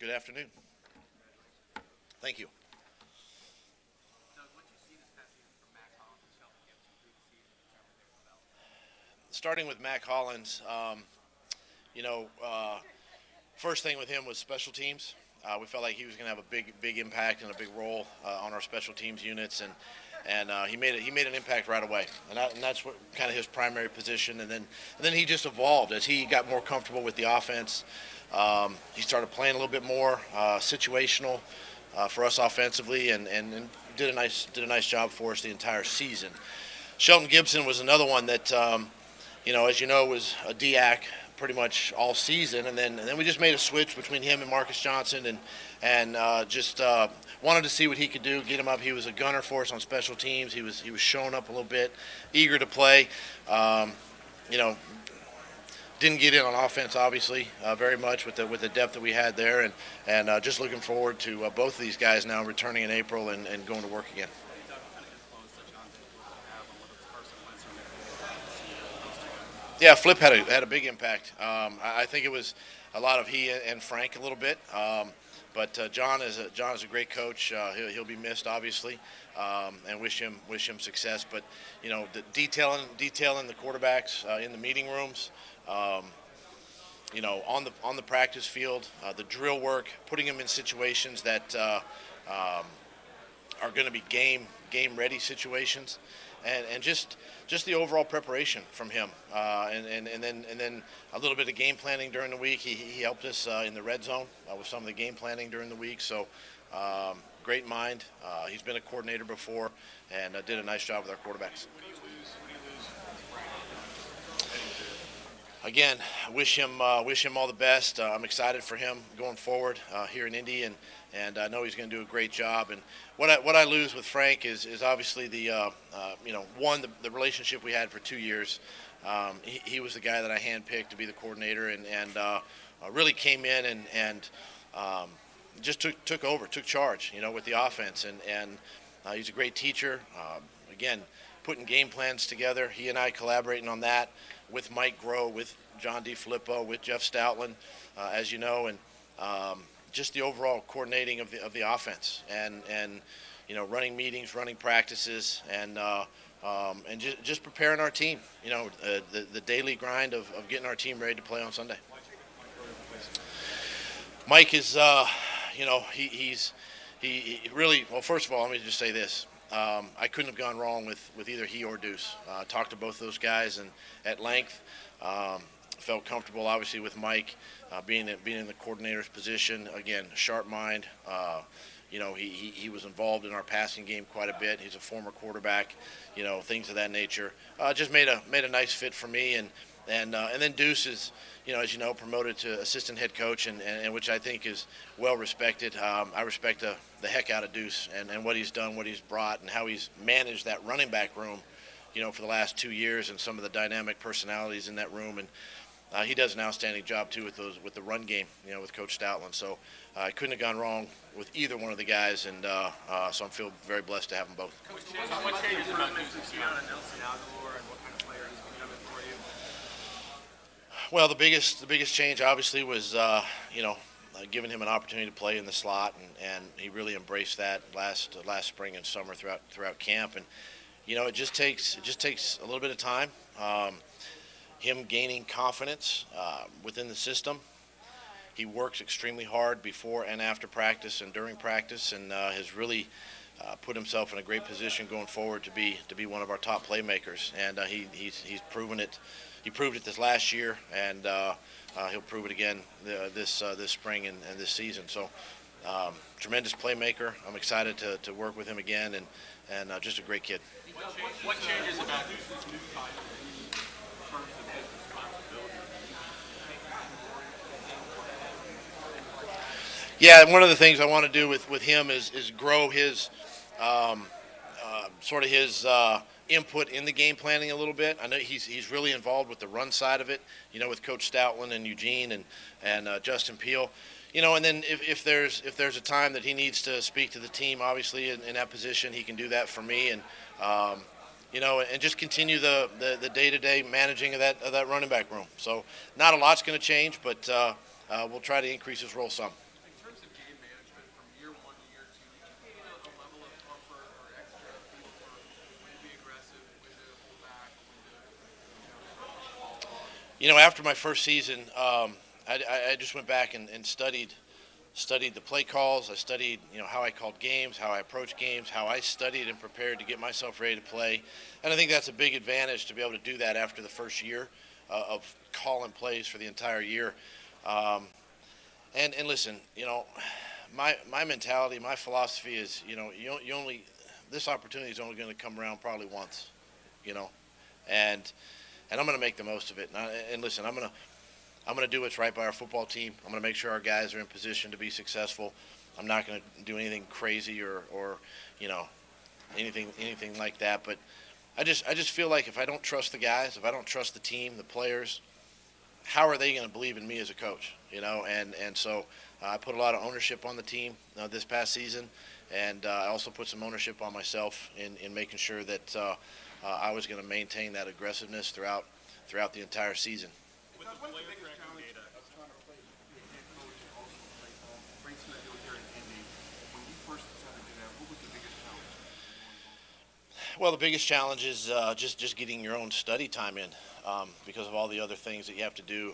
Good afternoon. Thank you. Starting with Mac Hollins, you know, first thing with him was special teams. We felt like he was going to have a big impact and a big role on our special teams units, and he made an impact right away, and that's what kind of his primary position. And then he just evolved as he got more comfortable with the offense. He started playing a little bit more situational for us offensively, and did a nice job for us the entire season. Shelton Gibson was another one that as you know, was a DAC pretty much all season, and then we just made a switch between him and Marcus Johnson, and just wanted to see what he could do, get him up. He was a gunner for us on special teams. He was showing up a little bit, eager to play. You know, didn't get in on offense, obviously, very much with the depth that we had there, and just looking forward to both of these guys now returning in April and going to work again. Yeah, Flip had a big impact. I think it was a lot of he and Frank a little bit. But John is a great coach. He'll be missed, obviously, and wish him success. But the detailing the quarterbacks in the meeting rooms, on the practice field, the drill work, putting them in situations that are going to be game ready situations, and just the overall preparation from him, and then a little bit of game planning during the week. He helped us in the red zone with some of the game planning during the week. So great mind. He's been a coordinator before, and did a nice job with our quarterbacks. Again, wish him all the best. I'm excited for him going forward here in Indy, and I know he's going to do a great job. And what I lose with Frank is obviously the the relationship we had for 2 years. He was the guy that I handpicked to be the coordinator, and really came in and just took charge, with the offense, and he's a great teacher. Again, putting game plans together. He and I collaborating on that with Mike Groh, with John DeFilippo, with Jeff Stoutland, as you know, and just the overall coordinating of the offense, and running meetings, running practices, and just preparing our team. The daily grind of getting our team ready to play on Sunday. Mike is, he really, well, first of all, let me just say this. I couldn't have gone wrong with either he or Deuce. Talked to both those guys and at length. Felt comfortable, obviously, with Mike being in the coordinator's position. Again, sharp mind. He was involved in our passing game quite a bit. He's a former quarterback. Things of that nature. Just made a nice fit for me, and then Deuce is, as you know, promoted to assistant head coach, and which I think is well respected. I respect the heck out of Deuce and what he's done, what he's brought, and how he's managed that running back room, for the last 2 years, and some of the dynamic personalities in that room. And he does an outstanding job too with the run game, with Coach Stoutland. So I couldn't have gone wrong with either one of the guys, and so I feel very blessed to have them both. Coach, what changes about Nelson Aguilar, and what kind of player he's becoming for you? Well, the biggest change obviously was giving him an opportunity to play in the slot, and he really embraced that last spring and summer throughout camp. And it just takes a little bit of time. Him gaining confidence within the system. He works extremely hard before and after practice and during practice, and has really put himself in a great position going forward to be one of our top playmakers. And he's proven it. He proved it this last year, and he'll prove it again this spring and this season. So tremendous playmaker. I'm excited to work with him again, and just a great kid. What changes about this new title in terms of his responsibility? Yeah, and one of the things I want to do with him is grow his sort of his input in the game planning a little bit. I know he's really involved with the run side of it, with Coach Stoutland and Eugene and Justin Peel. And then if there's a time that he needs to speak to the team, obviously in that position, he can do that for me, and and just continue the day-to-day managing of that running back room. So not a lot's going to change, but we'll try to increase his role some. In terms After my first season, I just went back and studied the play calls. I studied, how I called games, how I approached games, how I studied and prepared to get myself ready to play. And I think that's a big advantage to be able to do that after the first year of calling plays for the entire year. Um, and listen, my mentality, my philosophy is, you only this opportunity is only going to come around probably once, you know, and I'm going to make the most of it. And listen, I'm going to do what's right by our football team. I'm going to make sure our guys are in position to be successful. I'm not going to do anything crazy or you know anything like that. But I just feel like if I don't trust the guys, if I don't trust the team, the players, how are they going to believe in me as a coach? And so I put a lot of ownership on the team this past season, and I also put some ownership on myself in making sure that I was going to maintain that aggressiveness throughout the entire season. With the player tracking data, of trying to play your head coach and also play bring some of that here in Indy. When you first decided to do that, what was the biggest challenge? Well, the biggest challenge is just getting your own study time in because of all the other things that you have to do.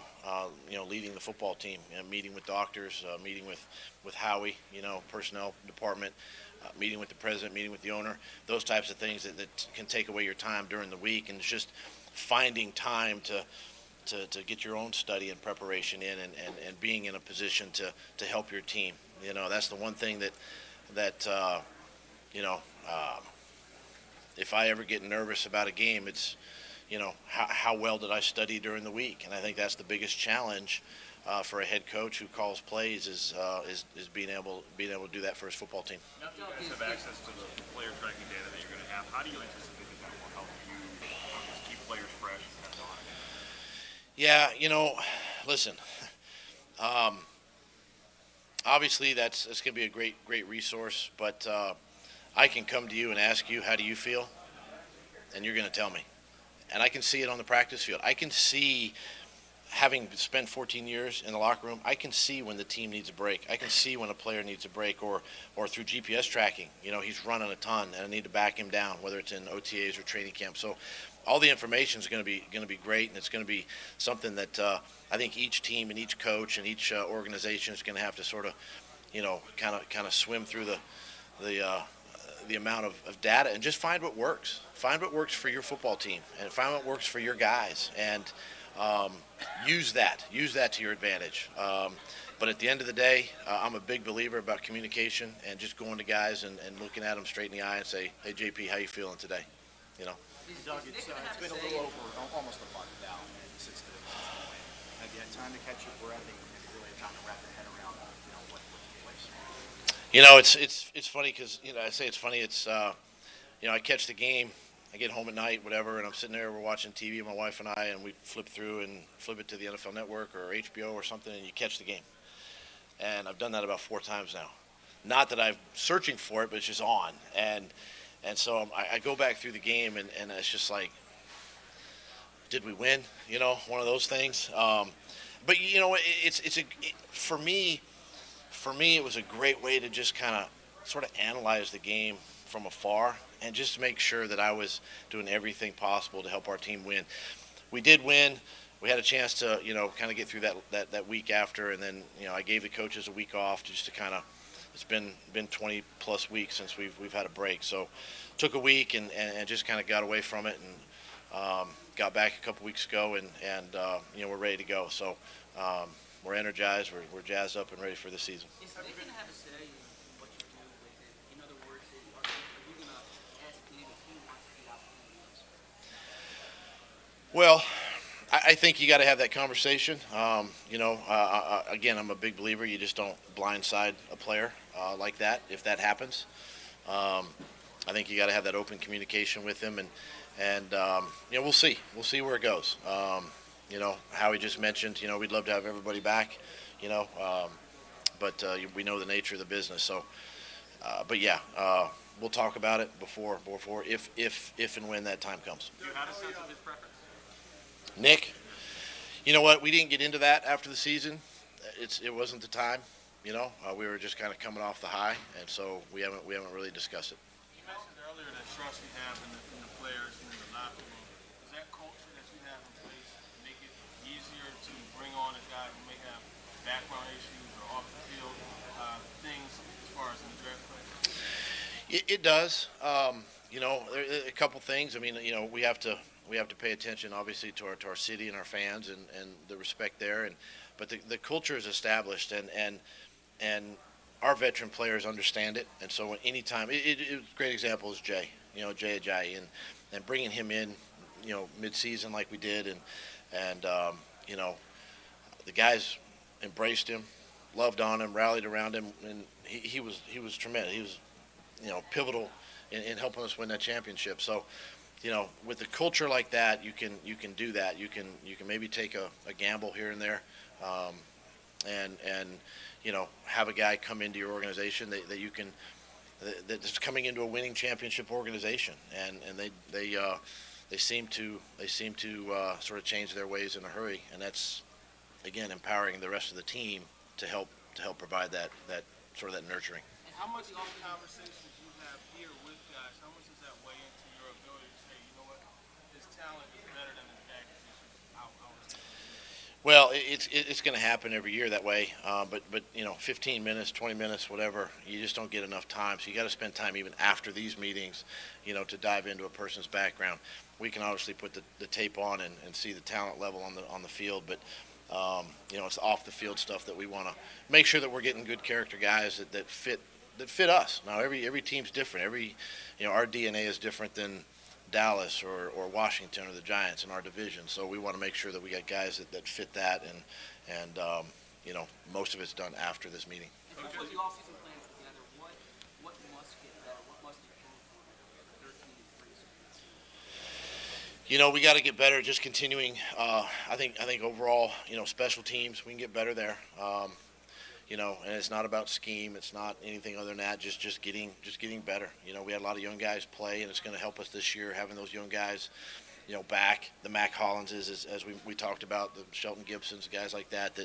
Leading the football team, meeting with doctors, meeting with Howie, personnel department, meeting with the president, meeting with the owner. Those types of things that can take away your time during the week, and it's just finding time to get your own study and preparation in, and being in a position to help your team. That's the one thing that you know. If I ever get nervous about a game, it's how well did I study during the week, and I think that's the biggest challenge for a head coach who calls plays is being able to do that for his football team. Now that you guys have access to the player tracking data that you're going to have, how do you anticipate that will help you just keep players fresh and on? Yeah, listen. Obviously, that's going to be a great resource, but I can come to you and ask you, how do you feel? And you're going to tell me. And I can see it on the practice field. I can see, having spent 14 years in the locker room, I can see when the team needs a break. I can see when a player needs a break, or through GPS tracking. He's running a ton, and I need to back him down, whether it's in OTAs or training camp. So all the information is going to be great, and it's going to be something that I think each team and each coach and each organization is going to have to sort of, kind of swim through the amount of data and just find what works. Find what works for your football team, and find what works for your guys, and use that to your advantage. But at the end of the day, I'm a big believer about communication and just going to guys and looking at them straight in the eye and say, hey, JP, how you feeling today? Doug, it's been a little over almost a month now since the win. Have you had time to catch your breath and really trying to wrap your head around what took place? It's funny because I say it's funny. It's I catch the game, I get home at night, whatever, and I'm sitting there, we're watching TV, my wife and I, and we flip through and flip it to the NFL Network or HBO or something, and you catch the game. And I've done that about 4 times now. Not that I'm searching for it, but it's just on. And so I go back through the game, and it's just like, did we win? One of those things. But for me, it was a great way to just kind of sort of analyze the game from afar and just make sure that I was doing everything possible to help our team win. We did win. We had a chance to, kind of get through that week after, and then, I gave the coaches a week off just to kind of. It's been 20 plus weeks since we've had a break, so took a week and just kind of got away from it, and got back a couple weeks ago, and we're ready to go. So we're energized, we're jazzed up and ready for the season. Is Nick going to have a say in what you do with it? In other words, are you going to ask Nick if he wants to get out from the Well, I think you got to have that conversation. Again, I'm a big believer. You just don't blindside a player like that if that happens. I think you got to have that open communication with him, and we'll see. We'll see where it goes. Howie just mentioned, we'd love to have everybody back, but we know the nature of the business. So, but yeah, we'll talk about it before if and when that time comes. Do you have a sense of his preference? Nick, you know what? We didn't get into that after the season. It wasn't the time. We were just kind of coming off the high, and so we haven't really discussed it. You mentioned earlier that trust you have in the players and in the locker room. Does that culture that you have in place make it easier to bring on a guy who may have background issues or off the field things as far as in the draft class? It does. There are a couple things. I mean, we have to pay attention, obviously, to our city and our fans and the respect there. But the culture is established, and our veteran players understand it. And so anytime, a great example is Jay. Jay Ajayi, and bringing him in, mid-season like we did, and the guys embraced him, loved on him, rallied around him, and he was tremendous. He was pivotal in helping us win that championship. So, with a culture like that, you can do that. You can maybe take a gamble here and there, and have a guy come into your organization that you can that's coming into a winning championship organization, and they seem to sort of change their ways in a hurry, and that's again empowering the rest of the team to help provide that sort of that nurturing. And how much of the conversations you have here with guys, how much does that weigh into your ability to say, you know what, his talent is better than his bag position? Well, it's going to happen every year that way, but 15 minutes, 20 minutes, whatever, you just don't get enough time. So you got to spend time even after these meetings, to dive into a person's background. We can obviously put the tape on and see the talent level on the field, but it's off the field stuff that we want to make sure that we're getting good character guys that fit us. Now every team's different. Our DNA is different than Dallas or Washington or the Giants in our division. So we want to make sure that we got guys that fit that, and most of it's done after this meeting. And to put the offseason plans together, what must get better? What must improve for 13 and 3? We got to get better. Just continuing. I think overall, special teams, we can get better there. And it's not about scheme. It's not anything other than that. Just getting better. We had a lot of young guys play, and it's going to help us this year having those young guys, back. The Mac Hollinses, as we talked about, the Shelton Gibsons, guys like that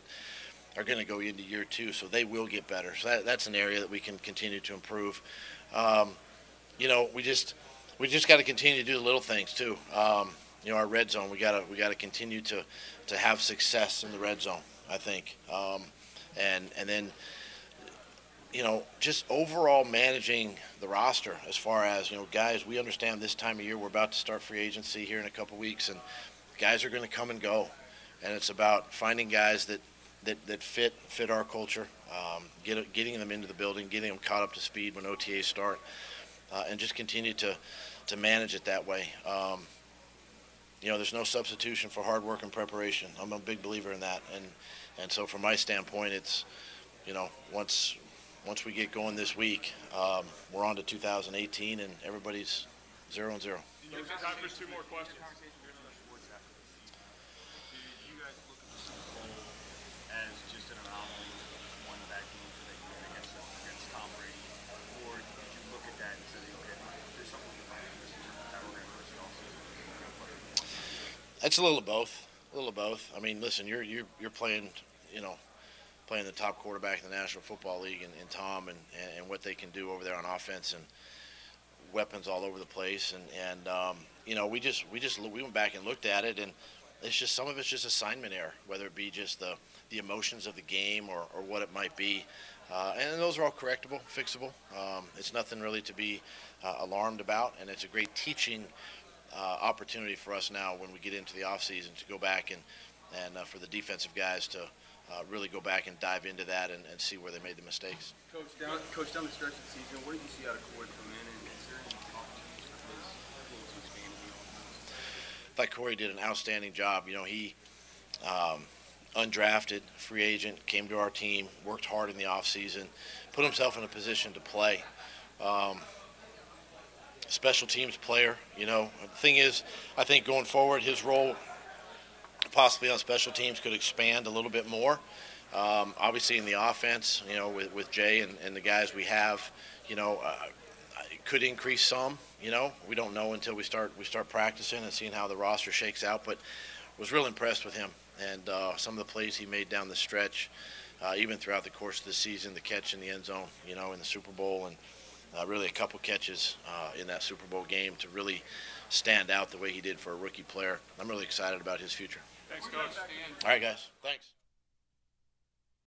are going to go into year two, so they will get better. So that's an area that we can continue to improve. We just got to continue to do the little things too. Our red zone, we got to continue to have success in the red zone, I think. And then, just overall managing the roster as far as, guys, we understand this time of year we're about to start free agency here in a couple weeks, and guys are going to come and go. And it's about finding guys that fit our culture, getting them into the building, getting them caught up to speed when OTAs start, and just continue to manage it that way. There's no substitution for hard work and preparation. I'm a big believer in that. And so from my standpoint, it's, once we get going this week, we're on to 2018, and everybody's 0-0. Time for 2 more questions. Do you guys look at the Super Bowl as just an anomaly, one of that game so that you win against Tom Brady, or did you look at that and say, okay, there's something about this in terms of how we're going to push it all season? It's a little of both. I mean, listen, you're playing, playing the top quarterback in the National Football League in Tom and what they can do over there on offense, and weapons all over the place. And we went back and looked at it, and it's just, some of it's just assignment error, whether it be just the emotions of the game or what it might be. And those are all correctable, fixable. It's nothing really to be alarmed about, and it's a great teaching opportunity for us now when we get into the offseason to go back and for the defensive guys to really go back and dive into that and see where they made the mistakes. Coach, down the stretch of the season, what did you see out of Corey come in, and is there any opportunities for his role to expand in the offense? I thought Corey did an outstanding job. He undrafted, free agent, came to our team, worked hard in the offseason, put himself in a position to play. Special teams player, the thing is, I think going forward, his role possibly on special teams could expand a little bit more. Obviously in the offense, with Jay and the guys we have, it could increase some. We don't know until we start practicing and seeing how the roster shakes out, but was real impressed with him and some of the plays he made down the stretch, even throughout the course of the season, the catch in the end zone, in the Super Bowl, and really a couple catches in that Super Bowl game to really stand out the way he did for a rookie player. I'm really excited about his future. Thanks, Coach. All right, guys. Thanks.